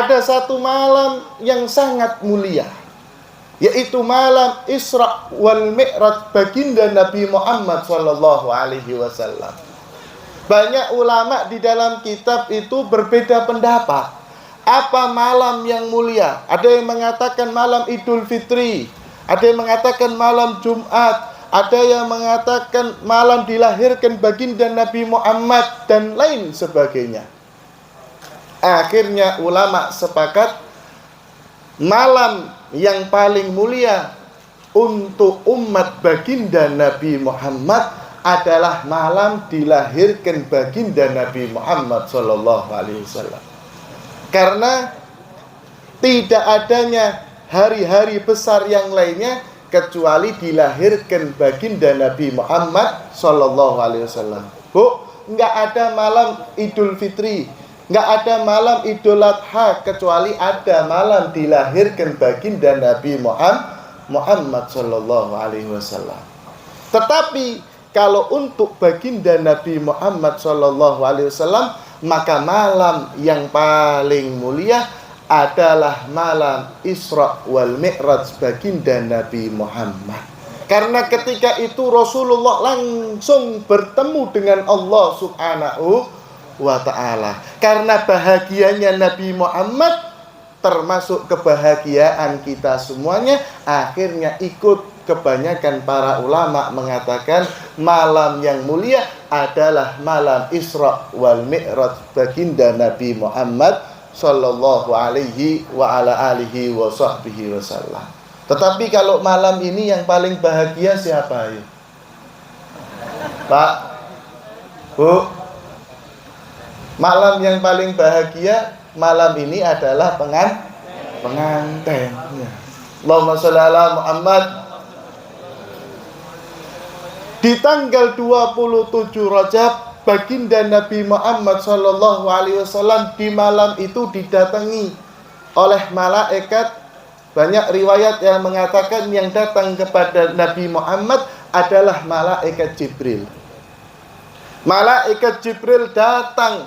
ada satu malam yang sangat mulia, yaitu malam Isra wal Mi'raj baginda Nabi Muhammad sallallahu alaihi wasallam. Banyak ulama di dalam kitab itu berbeda pendapat. Apa malam yang mulia? Ada yang mengatakan malam Idul Fitri, ada yang mengatakan malam Jumat, ada yang mengatakan malam dilahirkan baginda Nabi Muhammad dan lain sebagainya. Akhirnya ulama sepakat malam yang paling mulia untuk umat baginda Nabi Muhammad adalah malam dilahirkan baginda Nabi Muhammad sallallahu alaihi wasallam. Karena tidak adanya hari-hari besar yang lainnya kecuali dilahirkan baginda Nabi Muhammad sallallahu alaihi wasallam. Bu, enggak ada malam Idul Fitri, enggak ada malam Idul Adha kecuali ada malam dilahirkan baginda Nabi Muhammad sallallahu alaihi wasallam. Tetapi kalau untuk baginda Nabi Muhammad sallallahu alaihi wasallam, maka malam yang paling mulia adalah malam Isra wal Mi'raj baginda Nabi Muhammad. Karena ketika itu Rasulullah langsung bertemu dengan Allah Subhanahu wa ta'ala. Karena bahagianya Nabi Muhammad termasuk kebahagiaan kita semuanya, akhirnya ikut kebanyakan para ulama mengatakan malam yang mulia adalah malam Isra wal Mi'raj baginda Nabi Muhammad sallallahu alaihi wa ala alihi wa sahbihi wasallam. Tetapi kalau malam ini yang paling bahagia siapa ya? Pak, Bu, malam yang paling bahagia malam ini adalah pengantin. Allahumma sholli ala Muhammad. Di tanggal 27 Rajab, baginda Nabi Muhammad sallallahu alaihi wasallam di malam itu didatangi oleh malaikat. Banyak riwayat yang mengatakan yang datang kepada Nabi Muhammad adalah malaikat Jibril. Malaikat Jibril datang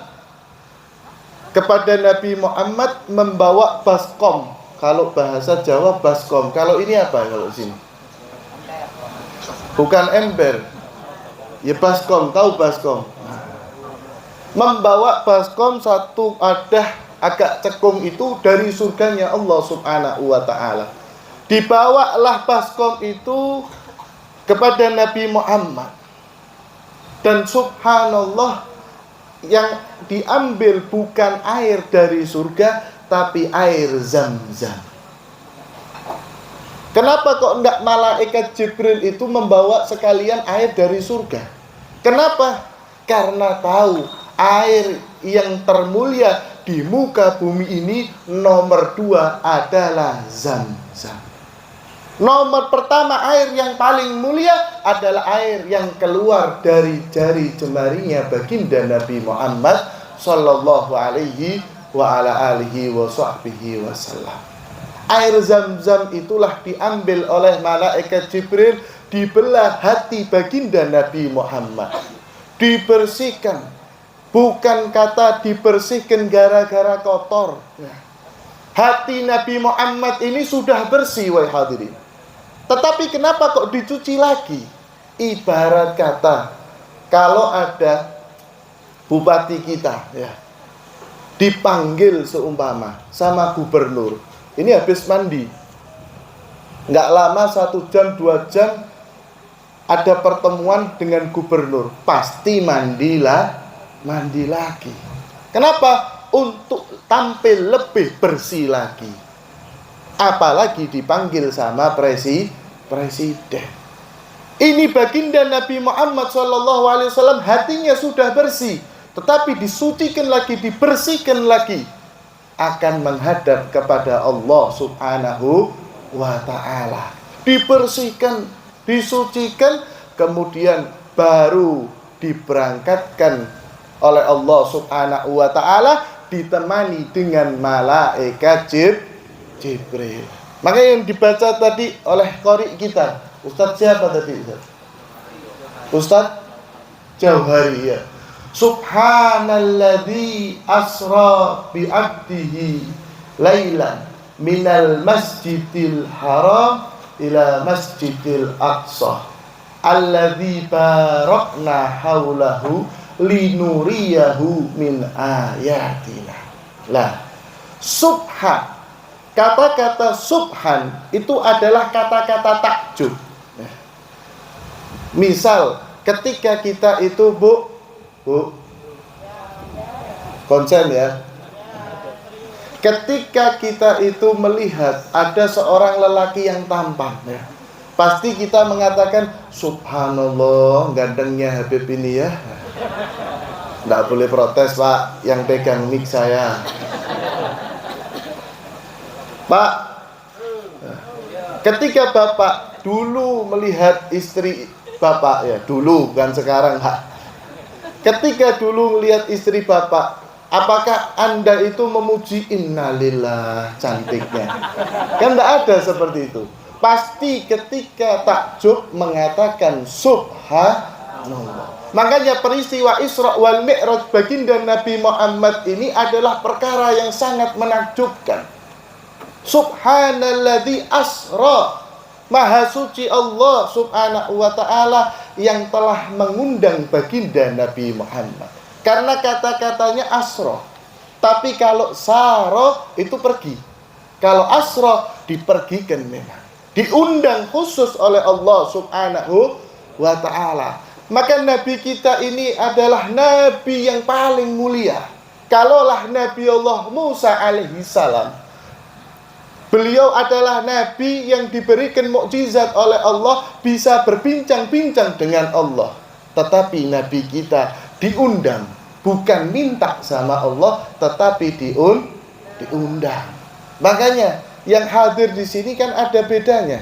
kepada Nabi Muhammad membawa baskom. Kalau bahasa Jawa baskom. Kalau ini apa kalau sini? Bukan ember. Ya baskom, tahu baskom. Membawa baskom satu adah agak cekung itu dari surganya Allah Subhanahu wa ta'ala. Dibawalah baskom itu kepada Nabi Muhammad. Dan subhanallah, yang diambil bukan air dari surga, tapi air Zam-Zam. Kenapa kok enggak malaikat Jibril itu membawa sekalian air dari surga? Kenapa? Karena tahu air yang termulia di muka bumi ini nomor 2 adalah Zam-Zam. Nomor pertama, air yang paling mulia adalah air yang keluar dari jari jemarinya baginda Nabi Muhammad sallallahu alaihi wa ala alihi wa sahbihi wasallam. Air Zam-Zam itulah diambil oleh malaikat Jibril, dibelah hati baginda Nabi Muhammad, dibersihkan. Bukan kata dibersihkan gara-gara kotor. Hati Nabi Muhammad ini sudah bersih, wahai hadirin. Tetapi kenapa kok dicuci lagi? Ibarat kata, kalau ada bupati kita ya, dipanggil seumpama sama gubernur, ini habis mandi, nggak lama 1 jam 2 jam ada pertemuan dengan gubernur, pasti mandi lagi. Kenapa? Untuk tampil lebih bersih lagi. Apalagi dipanggil sama presiden. Ini baginda Nabi Muhammad SAW, hatinya sudah bersih, tetapi disucikan lagi, dibersihkan lagi, akan menghadap kepada Allah Subhanahu wa ta'ala. Dibersihkan, disucikan, kemudian baru diberangkatkan oleh Allah Subhanahu wa ta'ala, ditemani dengan malaikat Jibril. Maka yang dibaca tadi oleh qori kita, Ustaz siapa tadi? Ustaz Jauhari ya. Subhanalladzi asra bi'abdihi lailan minal masjidil haram ila masjidil aqsa alladzi barakna haulahu linuriyahu min ayatina. Lah, subhan, kata-kata subhan itu adalah kata-kata takjub. Misal ketika kita itu bu konsen ya, ketika kita itu melihat ada seorang lelaki yang tampan ya, pasti kita mengatakan subhanallah gantengnya Habib ini ya. Nggak boleh protes Pak, yang pegang mic saya Pak. Ketika Bapak dulu melihat istri Bapak ya, dulu kan sekarang Pak. Ketika dulu melihat istri Bapak, apakah Anda itu memuji innalillah cantiknya? Kan tidak ada seperti itu. Pasti ketika takjub mengatakan subhanallah. Makanya peristiwa Isra wal Mi'raj baginda Nabi Muhammad ini adalah perkara yang sangat menakjubkan. Subhanalladzi asra, maha suci Allah subhanahu wa ta'ala yang telah mengundang baginda Nabi Muhammad. Karena kata-katanya asra. Tapi kalau saro itu pergi. Kalau asra dipergikan memang. Diundang khusus oleh Allah subhanahu wa ta'ala. Maka Nabi kita ini adalah Nabi yang paling mulia. Kalaulah Nabi Allah Musa alaihi salam, beliau adalah Nabi yang diberikan mukjizat oleh Allah, bisa berbincang-bincang dengan Allah. Tetapi Nabi kita diundang, bukan minta sama Allah, tetapi diundang. Makanya yang hadir di sini kan ada bedanya.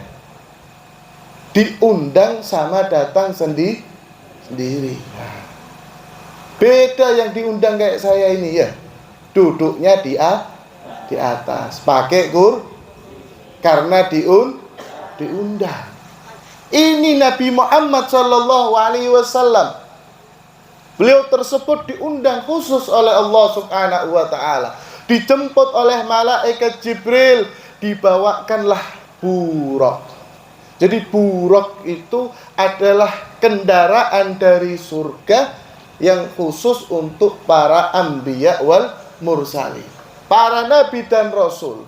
Diundang sama datang sendiri. Beda yang diundang kayak saya ini ya. Duduknya di atas, pakai karena diundang. Ini Nabi Muhammad sallallahu alaihi wasallam. Beliau tersebut diundang khusus oleh Allah subhanahu wa ta'ala. Dijemput oleh malaikat Jibril, dibawakanlah buraq. Jadi buraq itu adalah kendaraan dari surga yang khusus untuk para anbiya wal mursalin, para nabi dan rasul.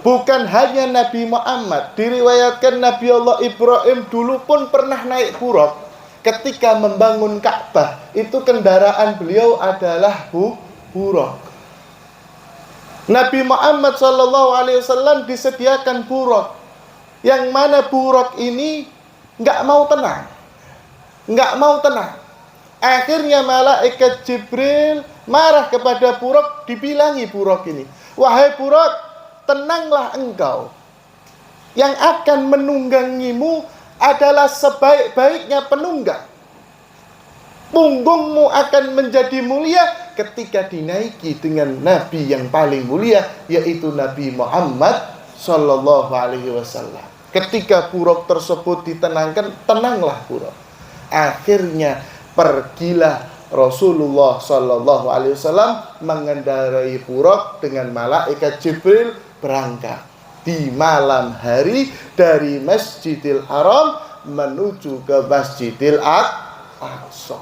Bukan hanya Nabi Muhammad, diriwayatkan Nabi Allah Ibrahim dulu pun pernah naik buraq. Ketika membangun Ka'bah, itu kendaraan beliau adalah buraq. Nabi Muhammad SAW disediakan buraq, yang mana buraq ini nggak mau tenang. Akhirnya malaikat Jibril marah kepada buraq, dibilangi buraq ini, wahai buraq, tenanglah engkau. Yang akan menunggangimu adalah sebaik-baiknya penunggang. Punggungmu akan menjadi mulia ketika dinaiki dengan Nabi yang paling mulia, yaitu Nabi Muhammad sallallahu alaihi wasallam. Ketika buraq tersebut ditenangkan, tenanglah buraq. Akhirnya pergilah Rasulullah sallallahu alaihi wasallam mengendarai buraq dengan malaikat Jibril berangkat di malam hari dari Masjidil Haram menuju ke Masjidil Aqsa.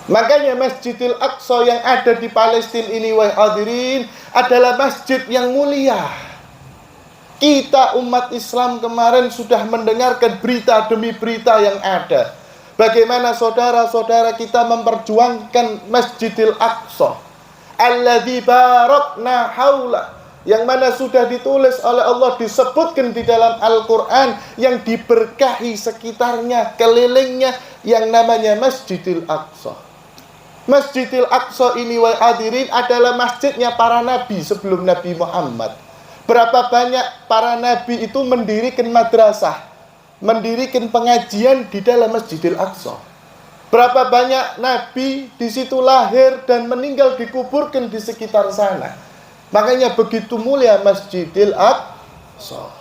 Makanya Masjidil Aqsa yang ada di Palestina ini, wahai hadirin, adalah masjid yang mulia. Kita umat Islam kemarin sudah mendengarkan berita demi berita yang ada. Bagaimana saudara-saudara kita memperjuangkan Masjidil Aqsa alladzi barakna haula, yang mana sudah ditulis oleh Allah, disebutkan di dalam Al-Quran, yang diberkahi sekitarnya, kelilingnya, yang namanya Masjidil Aqsa. Masjidil Aqsa ini, wahai hadirin, adalah masjidnya para nabi sebelum Nabi Muhammad. Berapa banyak para nabi itu mendirikan madrasah, mendirikan pengajian di dalam Masjidil Aqsa. Berapa banyak nabi di situ lahir dan meninggal, dikuburkan di sekitar sana. Makanya begitu mulia Masjidil Aqsa.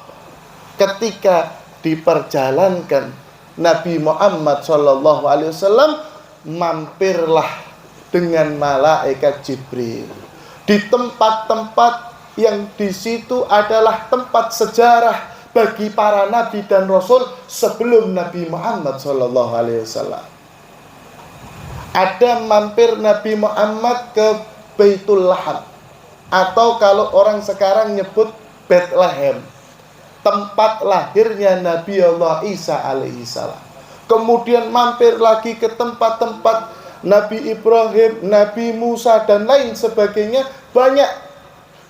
Ketika diperjalankan, Nabi Muhammad SAW mampirlah dengan malaikat Jibril. di tempat-tempat yang di situ adalah tempat sejarah bagi para nabi dan rasul sebelum Nabi Muhammad SAW. Ada mampir Nabi Muhammad ke Baitul Laham, atau kalau orang sekarang nyebut Bethlehem, tempat lahirnya Nabi Allah Isa alaihissalam. Kemudian mampir lagi ke tempat-tempat Nabi Ibrahim, Nabi Musa, dan lain sebagainya. Banyak.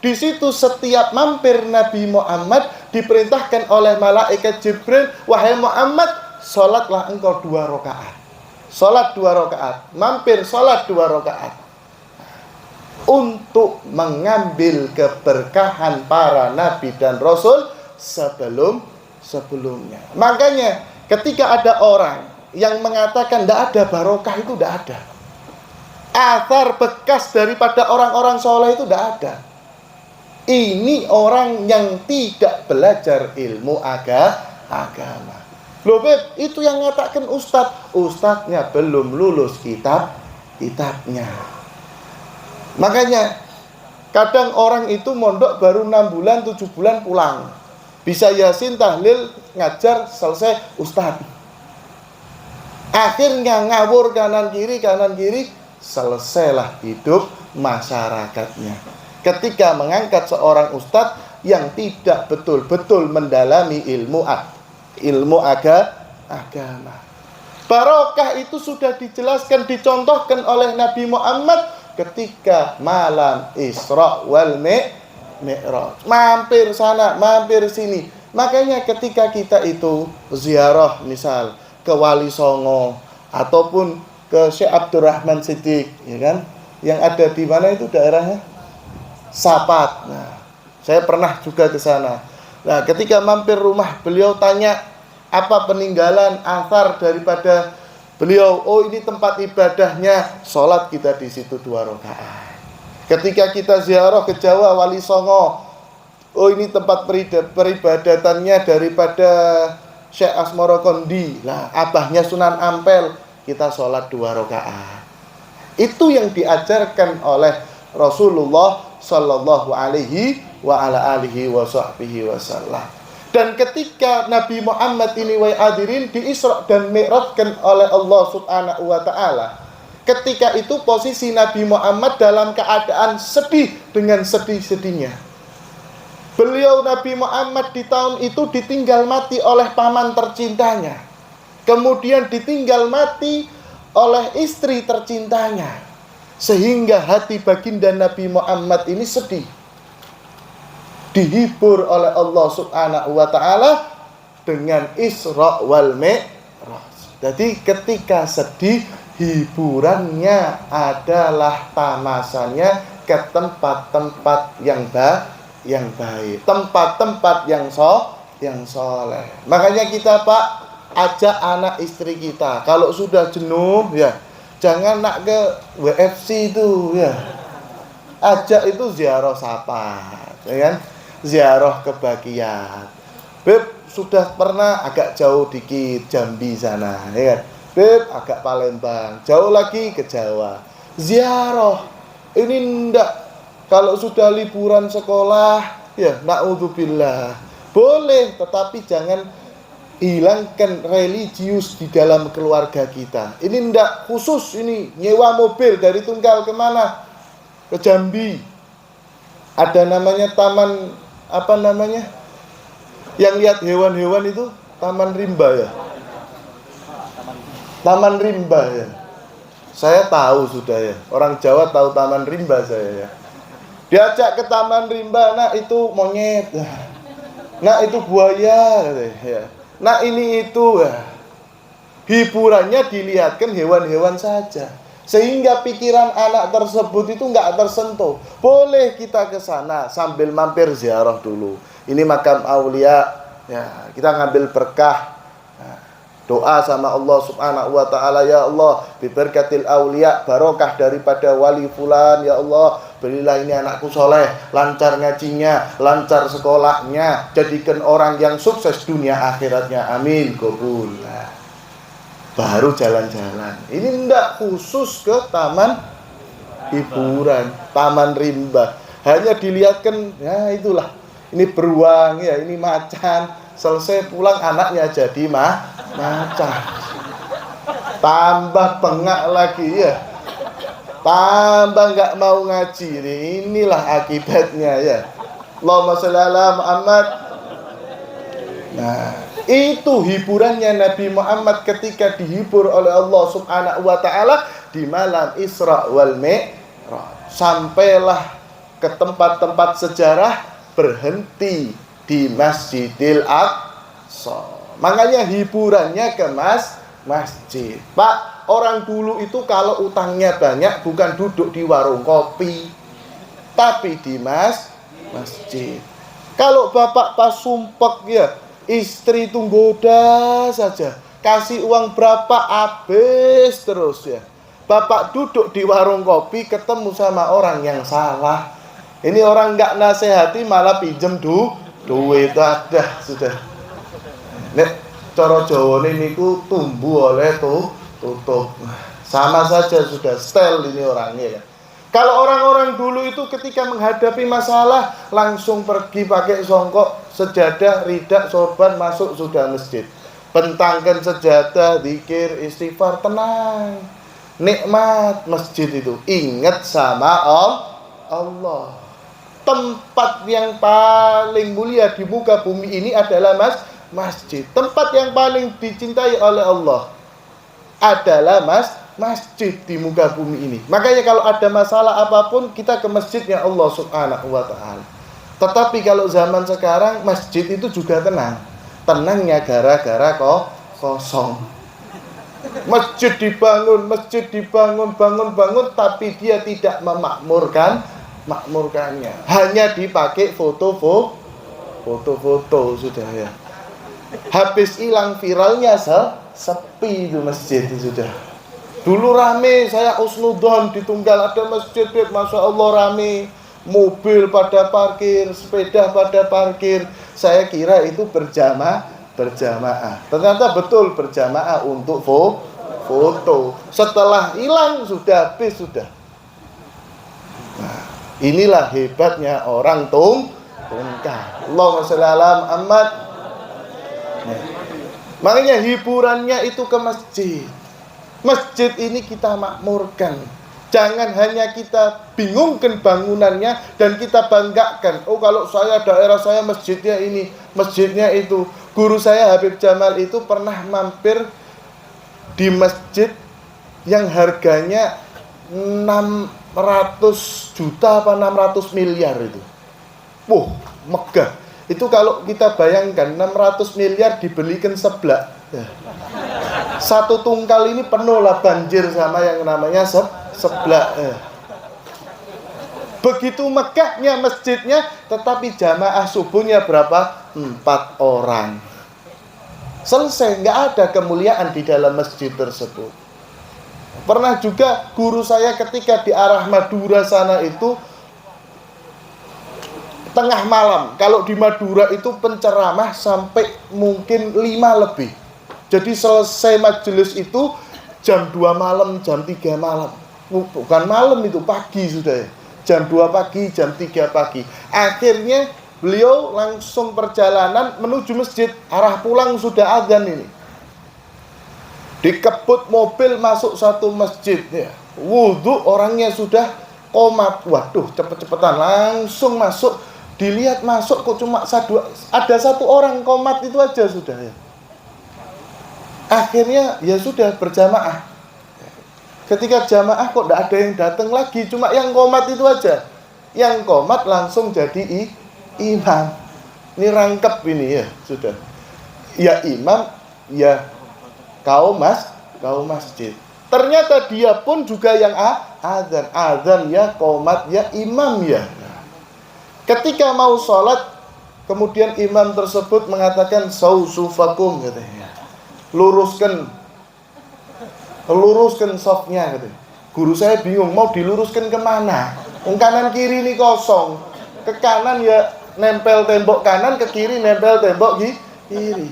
Di situ setiap mampir Nabi Muhammad diperintahkan oleh malaikat Jibril, wahai Muhammad, sholatlah engkau 2 rakaat. Sholat 2 rakaat. Mampir sholat 2 rakaat. Untuk mengambil keberkahan para nabi dan rasul sebelumnya. Makanya ketika ada orang yang mengatakan tidak ada barokah, itu tidak ada. Athar bekas daripada orang-orang soleh itu tidak ada. Ini orang yang tidak belajar ilmu agama. Loh Beb, itu yang ngatakan Ustadznya belum lulus kitabnya. Makanya kadang orang itu mondok baru 6 bulan, 7 bulan pulang. Bisa yasin, tahlil, ngajar, selesai Ustadz. Akhirnya ngawur kanan kiri, selesailah hidup masyarakatnya. Ketika mengangkat seorang ustadz yang tidak betul-betul mendalami ilmu agama. Barokah itu sudah dijelaskan, dicontohkan oleh Nabi Muhammad ketika malam Isra wal Mi'raj. Mampir sana, mampir sini. Makanya ketika kita itu ziarah misal ke Wali Songo ataupun ke Syekh Abdurrahman Siddiq, ya kan? Yang ada di mana itu daerahnya? Sapat. Nah, saya pernah juga ke sana. Nah, ketika mampir rumah beliau, tanya apa peninggalan athar daripada beliau. Oh, ini tempat ibadahnya, sholat kita di situ 2 rakaat. Ketika kita ziarah ke Jawa, Wali Songo, oh ini tempat peribadatannya daripada Syekh Asmoro Kondi. Nah, abahnya Sunan Ampel, kita sholat 2 rakaat. Itu yang diajarkan oleh Rasulullah Sallallahu alaihi wa ala alihi wa sahbihi wasallam. Dan ketika Nabi Muhammad ini hadirin di Isra dan Mi'rajkan oleh Allah Subhanahu wa taala, ketika itu posisi Nabi Muhammad dalam keadaan sedih dengan sedih-sedihnya. Beliau Nabi Muhammad di tahun itu ditinggal mati oleh paman tercintanya. Kemudian ditinggal mati oleh istri tercintanya. Sehingga hati baginda Nabi Muhammad ini sedih. Dihibur oleh Allah Subhanahu wa taala dengan Isra wal Mi'raj. Jadi ketika sedih, hiburannya adalah tamasanya ke tempat-tempat yang baik, tempat-tempat yang soleh. Makanya kita Pak, ajak anak istri kita kalau sudah jenuh ya, jangan nak ke WFC itu ya. Ajak itu ziarah Sapat, ya kan? Ziarah kebahagiaan. Beb, sudah pernah agak jauh dikit Jambi sana, ya kan? Beb, agak Palembang, jauh lagi ke Jawa. Ziarah. Ini ndak kalau sudah liburan sekolah, ya naudzubillah. Boleh, tetapi jangan hilangkan religius di dalam keluarga kita. Ini ndak khusus, ini nyewa mobil dari Tunggal kemana? Ke Jambi. Ada namanya taman, apa namanya? Yang lihat hewan-hewan itu Taman Rimba ya. Taman Rimba ya. Saya tahu sudah ya. Orang Jawa tahu Taman Rimba saya ya. Diajak ke Taman Rimba, nah itu monyet. Nah itu buaya ya. Nah ini itu ya. Hiburannya dilihatkan hewan-hewan saja. Sehingga pikiran anak tersebut itu enggak tersentuh. Boleh kita ke sana sambil mampir ziarah dulu. Ini makam aulia, ya, kita ngambil berkah. Doa sama Allah Subhanahu wa taala, ya Allah, biberkatil aulia, barokah daripada wali fulan, ya Allah, berilah ini anakku soleh, lancar ngajinya, lancar sekolahnya, jadikan orang yang sukses dunia akhiratnya, amin, qabul. Baru jalan-jalan. Ini enggak khusus ke taman hiburan, taman rimba. Hanya dilihatkan, ya itulah, ini beruang ya, ini macan. Selesai pulang anaknya jadi macan. Tambah bengak lagi ya, tambah nggak mau ngaji. Inilah akibatnya ya. Allahumma sholli ala Muhammad. Nah, itu hiburannya Nabi Muhammad ketika dihibur oleh Allah Subhanahu wa taala di malam Isra wal Mi'raj. Sampailah ke tempat-tempat sejarah, berhenti di Masjidil Aqsa. Makanya hiburannya ke masjid. Pak, orang dulu itu kalau utangnya banyak bukan duduk di warung kopi, tapi di masjid. Kalau bapak pas sumpek ya, istri itu goda saja, kasih uang berapa habis terus ya. Bapak duduk di warung kopi ketemu sama orang yang salah. Ini orang nggak nasihati malah pinjem duit ada sudah. Nek cara Jawa niku tumbuh oleh tutup. Sama saja sudah style ini orangnya ya. Kalau orang-orang dulu itu ketika menghadapi masalah langsung pergi pakai songkok, sejadah, ridak, sorban, masuk sudah masjid. Bentangkan sejadah, zikir, istighfar, tenang. Nikmat masjid itu. Ingat sama Allah. Tempat yang paling mulia di muka bumi ini adalah masjid. Tempat yang paling dicintai oleh Allah adalah masjid di muka bumi ini. Makanya kalau ada masalah apapun kita ke masjidnya Allah Subhanahu wa taala. Tetapi kalau zaman sekarang masjid itu juga tenang. Tenangnya gara-gara kosong. Masjid dibangun, bangun, tapi dia tidak makmurkannya. Hanya dipakai foto-foto sudah ya. Habis hilang viralnya sepi itu masjid itu sudah. Dulu rame, saya husnudzon di Tunggal ada masjid, Masya Allah rame. Mobil pada parkir, sepeda pada parkir. Saya kira itu berjamaah. Ternyata betul berjamaah untuk foto. Setelah hilang sudah habis sudah. Nah, inilah hebatnya orang tungkal. Allahumma sholli ala Muhammad. Makanya hiburannya itu ke masjid. Masjid ini kita makmurkan. Jangan hanya kita bingungkan bangunannya dan kita banggakan. Oh kalau daerah saya masjidnya ini, masjidnya itu. Guru saya Habib Jamal itu pernah mampir di masjid yang harganya 600 juta apa 600 miliar itu. Megah. Itu kalau kita bayangkan 600 miliar dibelikan seblak. Satu Tungkal ini penuh lah banjir sama yang namanya seblak. Begitu megahnya masjidnya, tetapi jamaah subuhnya berapa? 4 orang. Selesai, nggak ada kemuliaan di dalam masjid tersebut. Pernah juga guru saya ketika di arah Madura sana itu tengah malam. Kalau di Madura itu penceramah sampai mungkin 5 lebih. Jadi selesai majelis itu jam 2 malam, jam 3 malam. Bukan malam itu, pagi sudah ya. Jam 2 pagi, jam 3 pagi. Akhirnya beliau langsung perjalanan menuju masjid. Arah pulang sudah azan ini. Dikebut mobil masuk satu masjid ya. Wudhu orangnya sudah komat. Waduh, cepet-cepetan langsung masuk. Dilihat masuk kok cuma ada satu orang komat itu aja sudah ya. Akhirnya ya sudah berjamaah. Ketika jamaah kok tidak ada yang datang lagi, cuma yang komat itu aja. Yang komat langsung jadi imam. Ini rangkep ini ya sudah. Ya imam, ya kaum masjid. Ternyata dia pun juga yang azan ya komat ya imam ya. Ketika mau sholat, kemudian imam tersebut mengatakan sausufakum katanya. Luruskan softnya katanya. Guru saya bingung mau diluruskan kemana? Kanan kiri ini kosong. Ke kanan ya nempel tembok kanan, ke kiri nempel tembok kiri.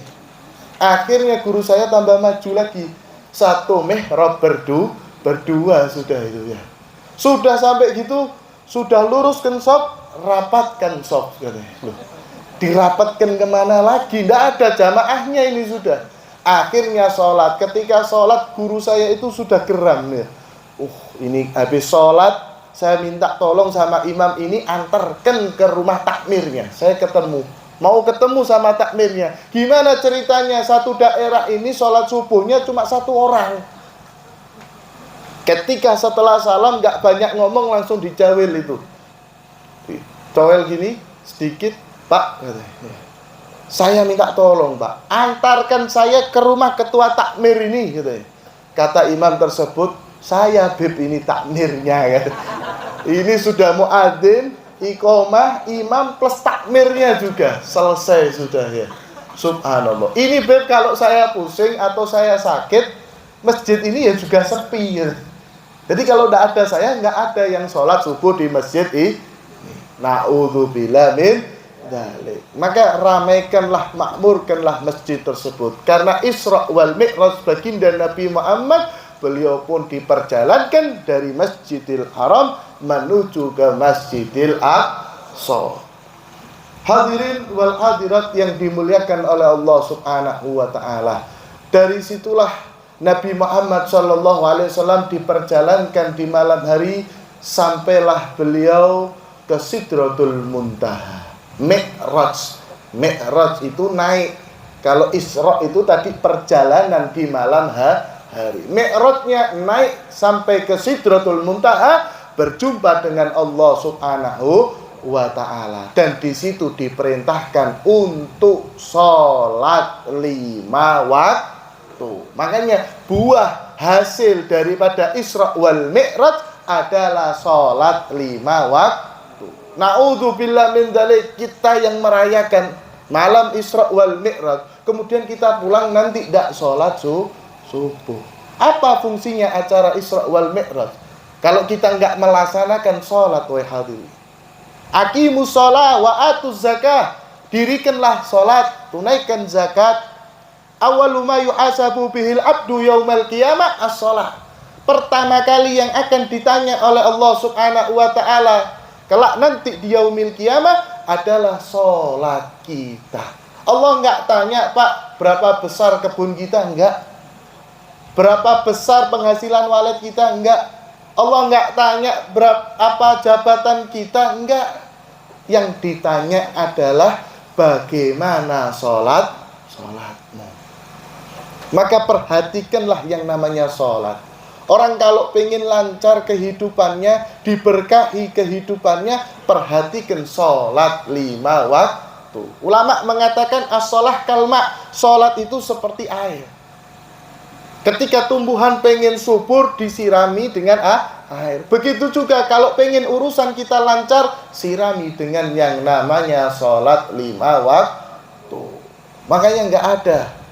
Akhirnya guru saya tambah maju lagi. Satu mihrab berdua sudah itu ya. Sudah sampai gitu, sudah luruskan sop, rapatkan sop. Loh, dirapatkan kemana lagi? Tidak ada jamaahnya ini sudah. Akhirnya sholat. Ketika sholat, guru saya itu sudah geram nih. Ini habis sholat, saya minta tolong sama imam ini antarkan ke rumah takmirnya. Saya mau ketemu sama takmirnya. Gimana ceritanya? Satu daerah ini sholat subuhnya cuma 1 orang. Ketika setelah salam nggak banyak ngomong, langsung dicawil itu. Cowel gini sedikit, Pak, saya minta tolong Pak, antarkan saya ke rumah ketua takmir ini, gitu. Kata imam tersebut, saya Beb ini takmirnya, gitu. Ini sudah muadzin, iqomah, imam plus takmirnya juga selesai sudah ya. Subhanallah. Ini Beb, kalau saya pusing atau saya sakit, masjid ini ya juga sepi ya. Jadi kalau tidak ada saya, nggak ada yang sholat subuh di masjid ini. Na'udzubillah min dzalik. Maka ramaikanlah, makmurkanlah masjid tersebut. Karena Isra wal Mi'raj baginda Nabi Muhammad, beliau pun diperjalankan dari Masjidil Haram menuju ke Masjidil Aqsa. Hadirin wal hadirat yang dimuliakan oleh Allah Subhanahu wa taala. Dari situlah Nabi Muhammad sallallahu alaihi wasallam diperjalankan di malam hari, sampailah beliau ke Sidratul Muntaha. Mi'raj itu naik. Kalau Isra itu tadi perjalanan di malam hari. Mi'rajnya naik sampai ke Sidratul Muntaha, berjumpa dengan Allah Subhanahu wa ta'ala. Dan di situ diperintahkan untuk sholat 5 waktu. Makanya buah hasil daripada Isra wal Mi'raj adalah sholat 5 waktu. Na'udzubillah min dzalik. Kita yang merayakan malam Isra wal Mi'raj, kemudian kita pulang nanti tidak sholat subuh. Apa fungsinya acara Isra wal Mi'raj kalau kita nggak melaksanakan sholat? Wahai hadirin, aqimus shalah wa atuz zakah. Dirikanlah sholat, tunaikan zakat. Awwalu ma yuhasabu bihil abdu yaumal qiyamah as-shalah. Pertama kali yang akan ditanya oleh Allah Subhanahu wa ta'ala kelak nanti di yaumil qiyamah adalah sholat kita. Allah nggak tanya, Pak, berapa besar kebun kita? Enggak. Berapa besar penghasilan wallet kita? Enggak. Allah nggak tanya apa jabatan kita? Enggak. Yang ditanya adalah bagaimana sholatmu. Maka perhatikanlah yang namanya sholat. Orang kalau pengen lancar kehidupannya, diberkahi kehidupannya, perhatikan sholat 5 waktu. Ulama mengatakan as-sholah kalma, sholat itu seperti air. Ketika tumbuhan pengen subur, disirami dengan air. Begitu juga kalau pengen urusan kita lancar, sirami dengan yang namanya sholat 5 waktu. Makanya nggak ada.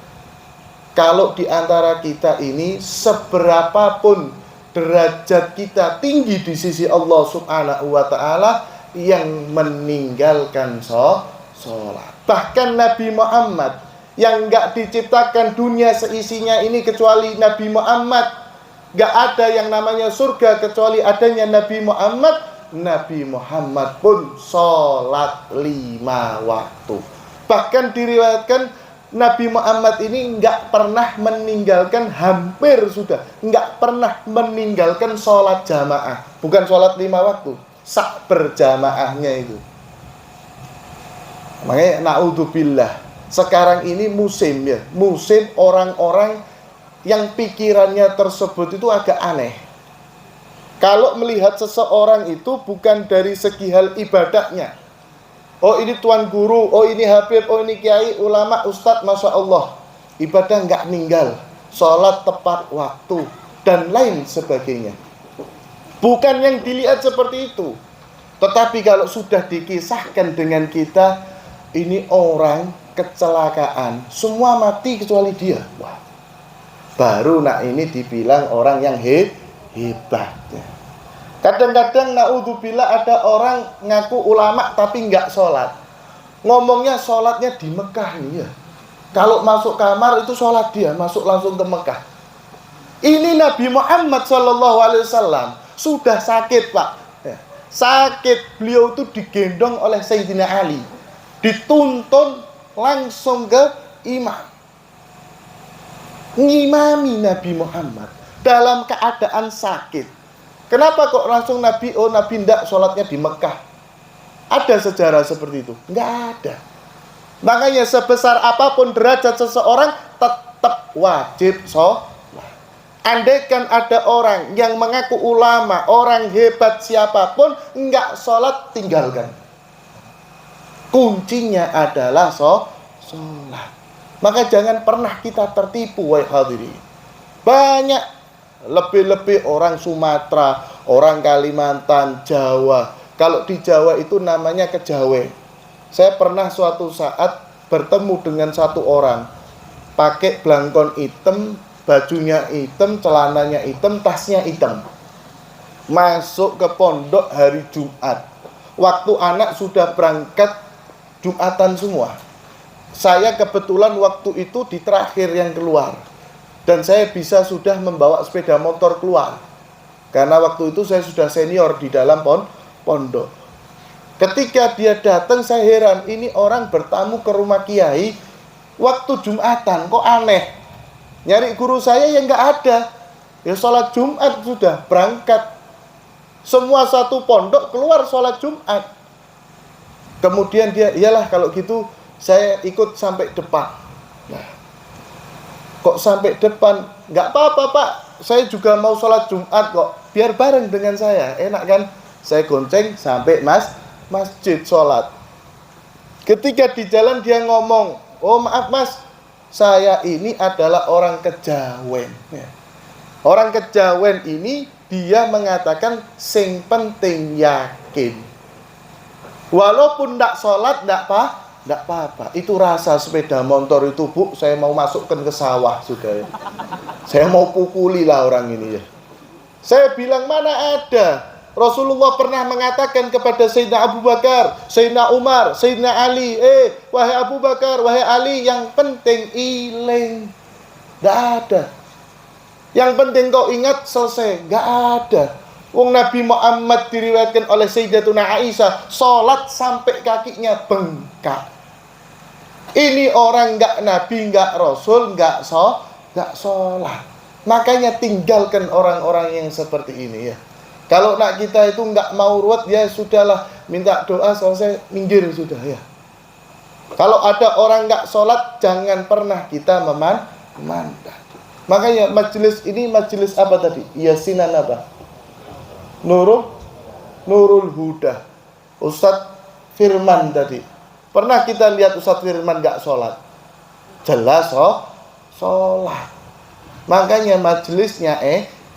Kalau di antara kita ini, seberapapun derajat kita tinggi di sisi Allah Subhanahu wa ta'ala, yang meninggalkan sholat. Bahkan Nabi Muhammad yang nggak diciptakan dunia seisinya ini kecuali Nabi Muhammad, nggak ada yang namanya surga kecuali adanya Nabi Muhammad. Nabi Muhammad pun sholat 5 waktu. Bahkan diriwayatkan Nabi Muhammad ini nggak pernah meninggalkan, nggak pernah meninggalkan sholat jamaah. Bukan sholat 5 waktu, sak berjamaahnya itu. Makanya na'udzubillah, sekarang ini musim orang-orang yang pikirannya tersebut itu agak aneh. Kalau melihat seseorang itu bukan dari segi hal ibadahnya, oh ini tuan guru, oh ini habib, oh ini kiai, ulama, ustadz, masya Allah, ibadah nggak ninggal, sholat tepat waktu, dan lain sebagainya. Bukan yang dilihat seperti itu. Tetapi kalau sudah dikisahkan dengan kita, ini orang kecelakaan, semua mati kecuali dia. Wah, baru ini dibilang orang yang hebat. Kadang-kadang na'udzubillah ada orang ngaku ulama tapi nggak sholat. Ngomongnya sholatnya di Mekah nih ya. Kalau masuk kamar itu sholat dia, masuk langsung ke Mekah. Ini Nabi Muhammad SAW sudah sakit Pak. Ya. Sakit, beliau itu digendong oleh Sayyidina Ali, dituntun langsung ke imam, ngimami Nabi Muhammad dalam keadaan sakit. Kenapa kok langsung Nabi? Oh, Nabi ndak sholatnya di Mekah. Ada sejarah seperti itu? Nggak ada. Makanya sebesar apapun derajat seseorang tetap wajib sholat. Andaikan ada orang yang mengaku ulama, orang hebat siapapun, nggak sholat, tinggalkan. Kuncinya adalah sholat. Maka jangan pernah kita tertipu, wahai hadirin. Banyak, lebih-lebih orang Sumatera, orang Kalimantan, Jawa. Kalau di Jawa itu namanya kejawen. Saya pernah suatu saat bertemu dengan satu orang, pakai blangkon hitam, bajunya hitam, celananya hitam, tasnya hitam. Masuk ke pondok hari Jumat. Waktu anak sudah berangkat Jumatan semua. Saya kebetulan waktu itu di terakhir yang keluar. Dan saya bisa sudah membawa sepeda motor keluar. Karena waktu itu saya sudah senior di dalam pondok. Ketika dia datang saya heran, ini orang bertamu ke rumah kiai waktu Jumatan, kok aneh. Nyari guru saya yang nggak ada. Ya sholat Jumat sudah berangkat. Semua satu pondok keluar sholat Jumat. Kemudian dia, iyalah kalau gitu saya ikut sampai depan. Nah, kok sampai depan? Nggak apa-apa Pak, saya juga mau sholat Jumat kok. Biar bareng dengan saya, enak kan? Saya gonceng sampai masjid sholat. Ketika di jalan dia ngomong, oh maaf Mas, saya ini adalah orang kejawen. Orang kejawen ini dia mengatakan sing penting yakin. Walaupun tidak sholat tidak apa-apa. Itu rasa sepeda motor itu Bu, saya mau masukkan ke sawah sudah ya. Saya mau pukuli lah orang ini ya. Saya bilang mana ada. Rasulullah pernah mengatakan kepada Sayyidina Abu Bakar, Sayyidina Umar, Sayyidina Ali, wahai Abu Bakar, wahai Ali, yang penting iling. Gak ada. Yang penting kau ingat, selesai. Gak ada. Wong Nabi Muhammad diriwayatkan oleh Sayyidatuna Aisyah, sholat sampai kakinya bengkak. Ini orang gak Nabi, gak Rasul, gak sholat. Makanya tinggalkan orang-orang yang seperti ini ya. Kalau nak kita itu nggak mau ruwet, ya sudahlah, minta doa selesai, minggir sudah ya. Kalau ada orang nggak sholat, jangan pernah kita memandang. Makanya majelis ini majelis apa tadi? Yasinan apa? Nurul Huda. Ustadz Firman tadi. Pernah kita lihat Ustadz Firman nggak sholat? Jelas sholat. Makanya majelisnya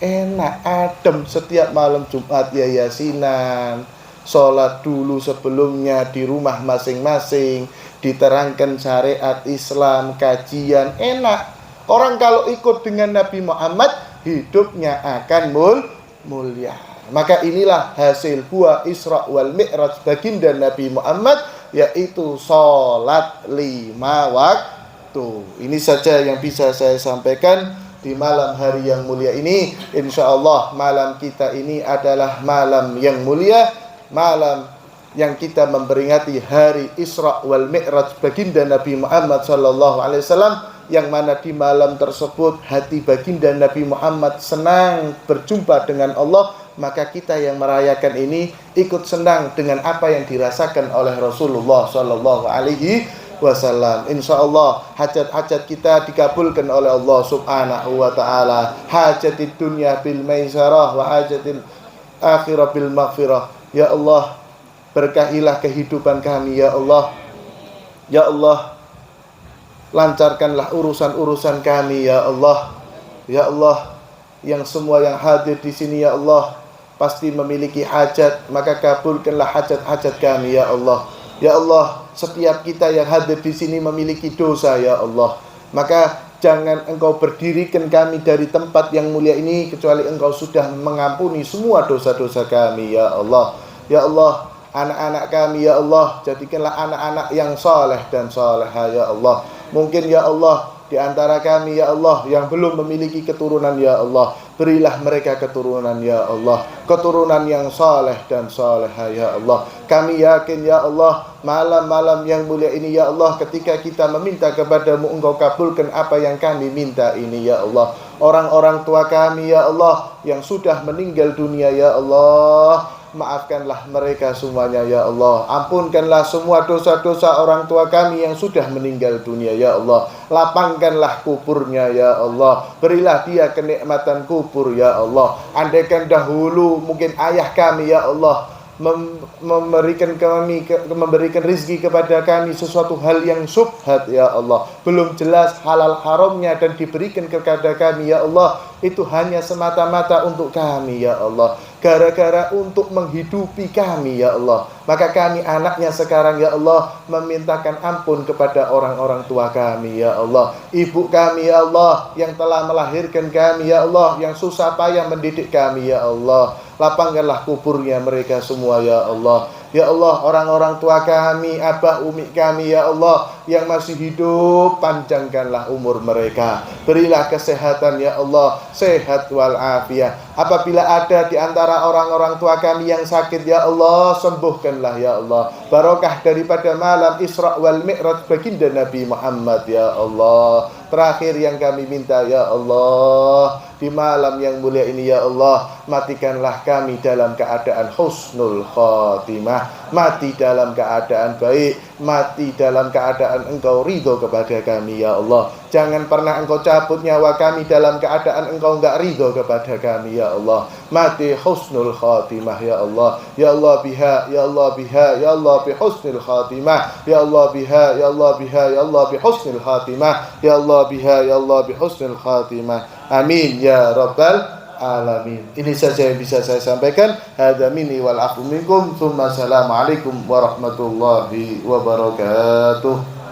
enak, adem. Setiap malam Jumat ya yasinan, sholat dulu sebelumnya di rumah masing-masing, diterangkan syariat Islam, kajian, enak. Orang kalau ikut dengan Nabi Muhammad, hidupnya akan mulia. Maka inilah hasil buah Isra wal Mi'raj baginda Nabi Muhammad, yaitu sholat 5 waktu. Ini saja yang bisa saya sampaikan di malam hari yang mulia ini. Insya Allah malam kita ini adalah malam yang mulia, malam yang kita memperingati hari Isra wal Mi'raj baginda Nabi Muhammad SAW, yang mana di malam tersebut hati baginda Nabi Muhammad senang berjumpa dengan Allah. Maka kita yang merayakan ini ikut senang dengan apa yang dirasakan oleh Rasulullah SAW. Insya Allah hajat-hajat kita dikabulkan oleh Allah Subhanahu wa ta'ala. Hajatid dunya bil maisarah wa hajatil akhirah bil maghfirah. Ya Allah, berkahilah kehidupan kami ya Allah. Ya Allah, lancarkanlah urusan-urusan kami ya Allah. Ya Allah, yang semua yang hadir di sini ya Allah pasti memiliki hajat, maka kabulkanlah hajat-hajat kami ya Allah. Ya Allah, setiap kita yang hadir di sini memiliki dosa ya Allah. Maka jangan Engkau berdirikan kami dari tempat yang mulia ini kecuali Engkau sudah mengampuni semua dosa-dosa kami ya Allah. Ya Allah, anak-anak kami ya Allah, jadikanlah anak-anak yang saleh dan salehah ya Allah. Mungkin ya Allah di antara kami ya Allah yang belum memiliki keturunan ya Allah, berilah mereka keturunan ya Allah, keturunan yang saleh dan salehah ya Allah. Kami yakin ya Allah, malam-malam yang mulia ini ya Allah, ketika kita meminta kepadamu, Engkau kabulkan apa yang kami minta ini ya Allah. Orang-orang tua kami ya Allah yang sudah meninggal dunia ya Allah, maafkanlah mereka semuanya ya Allah. Ampunkanlah semua dosa-dosa orang tua kami yang sudah meninggal dunia ya Allah. Lapangkanlah kuburnya ya Allah. Berilah dia kenikmatan kubur ya Allah. Andaikan dahulu mungkin ayah kami ya Allah memberikan rizki kepada kami sesuatu hal yang syubhat ya Allah, belum jelas halal haramnya, dan diberikan kepada kami ya Allah, itu hanya semata-mata untuk kami ya Allah, gara-gara untuk menghidupi kami ya Allah. Maka kami anaknya sekarang ya Allah memintakan ampun kepada orang-orang tua kami ya Allah, ibu kami ya Allah yang telah melahirkan kami ya Allah, yang susah payah mendidik kami ya Allah. Lapangkanlah kuburnya mereka semua ya Allah. Ya Allah, orang-orang tua kami, abah umi kami ya Allah yang masih hidup, panjangkanlah umur mereka. Berilah kesehatan ya Allah, sehat walafiat. Apabila ada di antara orang-orang tua kami yang sakit ya Allah, sembuhkanlah ya Allah. Barokah daripada malam Isra wal Mi'raj baginda Nabi Muhammad ya Allah. Terakhir yang kami minta ya Allah, di malam yang mulia ini ya Allah, matikanlah kami dalam keadaan husnul khotimah, mati dalam keadaan baik, mati dalam keadaan Engkau ridho kepada kami ya Allah. Jangan pernah Engkau cabut nyawa kami dalam keadaan Engkau enggak ridho kepada kami ya Allah. Mati husnul khotimah ya Allah. Ya Allah biha, ya Allah biha, ya Allah bi husnul khotimah. Ya Allah biha, ya Allah biha, ya Allah bi husnul khotimah. Ya Allah biha, ya Allah bi husnul khotimah. Amin ya rabbal alamin. Ini saja yang bisa saya sampaikan. Hadza minni wal afu minkum. Tsumma assalamu alaikum warahmatullahi wabarakatuh.